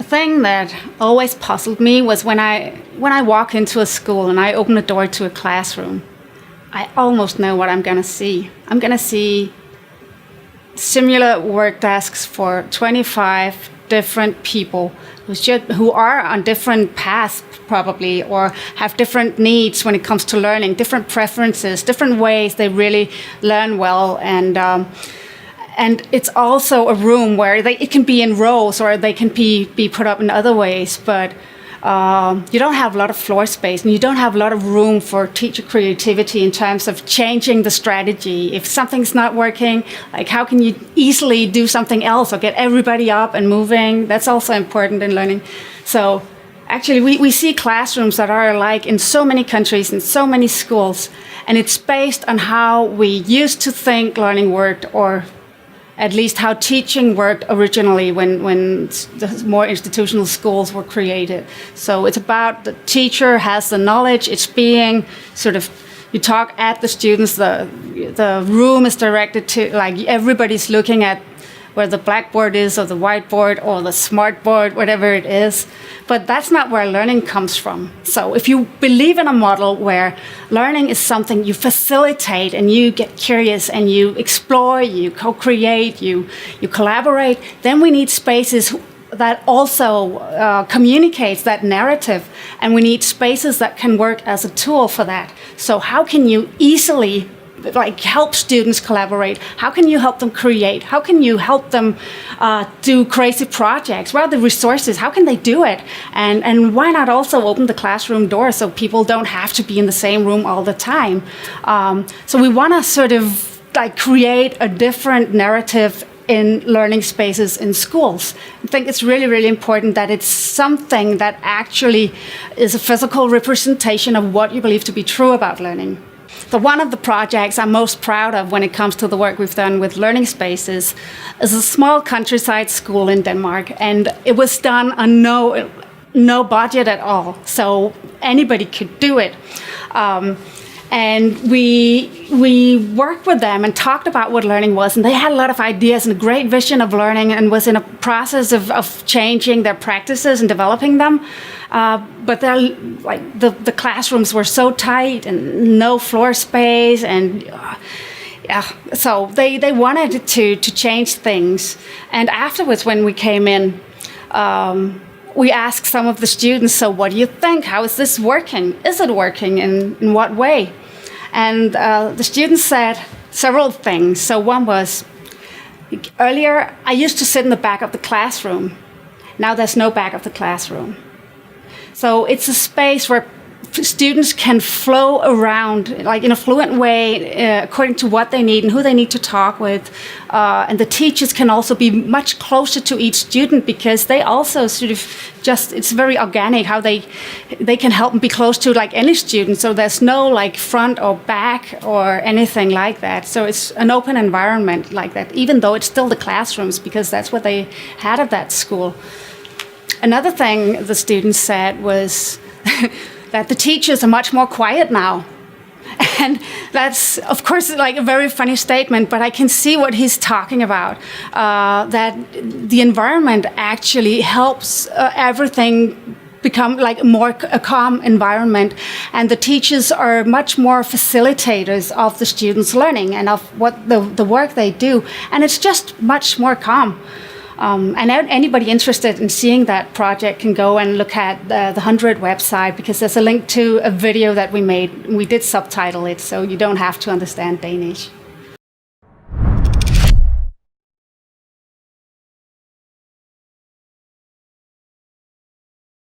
thing that always puzzled me was when I walk into a school and I open the door to a classroom, I almost know what I'm going to see. I'm going to see similar work desks for 25 different people who are on different paths probably, or have different needs when it comes to learning, different preferences, different ways they really learn well. And it's also a room where it can be in rows or they can be put up in other ways, but you don't have a lot of floor space and you don't have a lot of room for teacher creativity in terms of changing the strategy. If something's not working, like how can you easily do something else or get everybody up and moving? That's also important in learning. So actually we see classrooms that are alike in so many countries and so many schools, and it's based on how we used to think learning worked, or at least how teaching worked originally when the more institutional schools were created. So it's about the teacher has the knowledge, it's being sort of, you talk at the students, the room is directed to, like everybody's looking at where the blackboard is or the whiteboard or the smartboard, whatever it is. But that's not where learning comes from. So if you believe in a model where learning is something you facilitate and you get curious and you explore, you co-create, you collaborate, then we need spaces that also communicates that narrative, and we need spaces that can work as a tool for that. So how can you easily help students collaborate? How can you help them create? How can you help them do crazy projects? Where are the resources? How can they do it? And why not also open the classroom door so people don't have to be in the same room all the time? So we want to sort of create a different narrative in learning spaces in schools. I think it's really, really important that it's something that actually is a physical representation of what you believe to be true about learning. So one of the projects I'm most proud of when it comes to the work we've done with learning spaces is a small countryside school in Denmark, and it was done on no budget at all, so anybody could do it. And we worked with them and talked about what learning was, and they had a lot of ideas and a great vision of learning and was in a process of changing their practices and developing them. But the classrooms were so tight and no floor space, and so they wanted to change things. And afterwards, when we came in, we asked some of the students, so what do you think? How is this working? Is it working? In what way? And the students said several things. So one was, earlier I used to sit in the back of the classroom. Now there's no back of the classroom. So it's a space where students can flow around in a fluent way according to what they need and who they need to talk with. And the teachers can also be much closer to each student because they also sort of it's very organic how they can help and be close to any student. So there's no front or back or anything like that. So it's an open environment like that, even though it's still the classrooms, because that's what they had at that school. Another thing the students said was that the teachers are much more quiet now. And that's, of course, a very funny statement, but I can see what he's talking about, that the environment actually helps everything become a calm environment, and the teachers are much more facilitators of the students' learning and of what the work they do, and it's just much more calm. And anybody interested in seeing that project can go and look at the HundrED website, because there's a link to a video that we made. We did subtitle it, so you don't have to understand Danish.